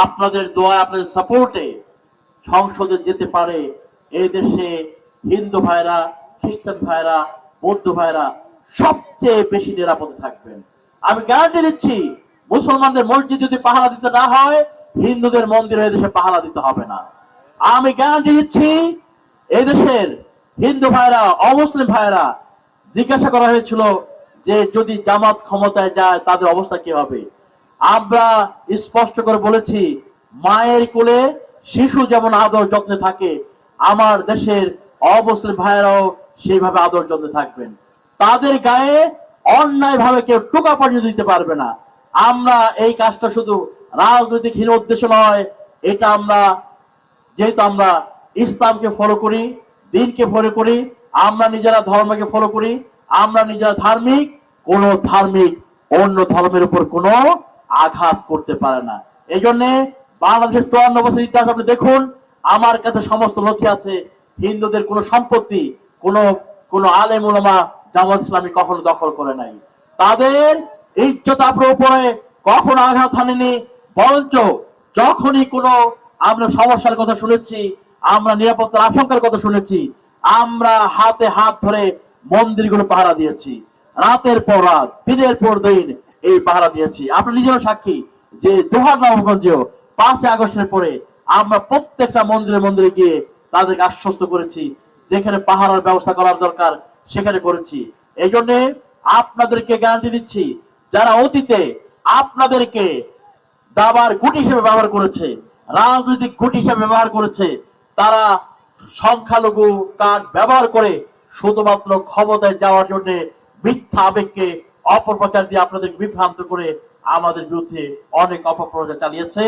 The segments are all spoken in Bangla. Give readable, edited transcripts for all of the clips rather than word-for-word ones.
আপনাদের দোয়া, আপনাদের সাপোর্টে সংসদে যেতে পারে এই দেশে হিন্দু ভাইরা, খ্রিস্টান ভাইরা, বৌদ্ধ ভাইরা সবচেয়ে বেশি নিরাপদে থাকবেন। আমি গ্যারান্টি দিচ্ছি, মুসলমানদের মসজিদ যদি পাহারা দিতে না হয়, হিন্দুদের মন্দির এই দেশে পাহারা দিতে হবে না। আমি গ্যারান্টি দিচ্ছি, এই দেশের হিন্দু ভাইরা, অমুসলিম ভাইরা জিজ্ঞাসা করা হয়েছিল যে যদি জামাত ক্ষমতায় যায় তাদের অবস্থা কি হবে। আমরা স্পষ্ট করে বলেছি, মায়ের কোলে শিশু যেমন আদর যত্নে থাকে, আমার দেশের অমুসলিম ভাইয়েরাও সেইভাবে আদর যত্নে থাকবেন। তাদের গায়ে অন্যায় ভাবে কেউ টোকা পর্যন্ত দিতে পারবে না। আমরা এই কাজটা শুধু রাজনৈতিকহীন উদ্দেশ্য নয়, এটা আমরা যেহেতু আমরা ইসলামকে ফলো করি, দিনকে ফলো করি, আমরা নিজেরা ধর্মকে ফলো করি, আমরা নিজেরা ধার্মিক, কোন ধার্মিক অন্য ধর্মের উপর কোনো আঘাত করতে পারে না। এই জন্য বাংলাদেশের 54 বছর ইতিহাস আপনি দেখুন, আমার কাছে সমস্ত নথি আছে। হিন্দুদের কোন সম্পত্তি কোন কোন আলেম ওলামা জামাত ইসলামী কখনো দখল করে নাই। তাদের ইজ্জত আপনার উপরে কখনো আঘাত হানেনি, বরঞ্চ যখনই কোনো আমরা সমস্যার কথা শুনেছি, আমরা নিরাপত্তার আশঙ্কার কথা শুনেছি, আমরা হাতে হাত ধরে মন্দিরগুলো পাহারা দিয়েছি। রাতের পর রাত, দিনের পর দিন এই পাহারা দিয়েছি। আপনারা নিজেরা সাক্ষী যে দোহার নবাবগঞ্জেও 5 আগস্টের পরে আমরা প্রত্যেকটা মন্দিরে মন্দিরে গিয়ে তাদেরকে আশ্বস্ত করেছি, যেখানে পাহারার ব্যবস্থা করার দরকার সেখানে করেছি। এই জন্য আপনাদেরকে গ্যারান্টি দিচ্ছি, যারা অতীতে আপনাদেরকে দাবার গুটি হিসেবে ব্যবহার করেছে, রাজনৈতিক গুটি হিসেবে ব্যবহার করেছে, তারা সংখ্যালঘু কার্ড ব্যবহার করে শুধুমাত্র ক্ষমতায় যাওয়ার জন্য মিথ্যা আবেগকে অপপ্রচার দিয়ে আপনাদের বিভ্রান্ত করে আমাদের বিরুদ্ধে অনেক অপপ্রচার চালিয়েছে।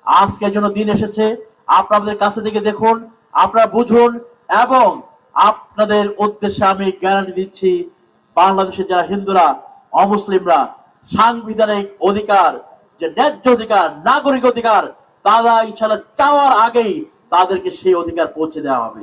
আজকের জন্য দিন এসেছে, আপনাদের কাছে থেকে দেখুন, আপনারা বুঝুন, এবং আপনাদের উদ্দেশ্যে আমি গ্যারান্টি দিচ্ছি, বাংলাদেশের যারা হিন্দুরা, অমুসলিমরা সাংবিধানিক অধিকার, যে ন্যায্য অধিকার, নাগরিক অধিকার, তারা ইনশাআল্লাহ চাওয়ার আগেই তাদেরকে সেই অধিকার পৌঁছে দেওয়া হবে।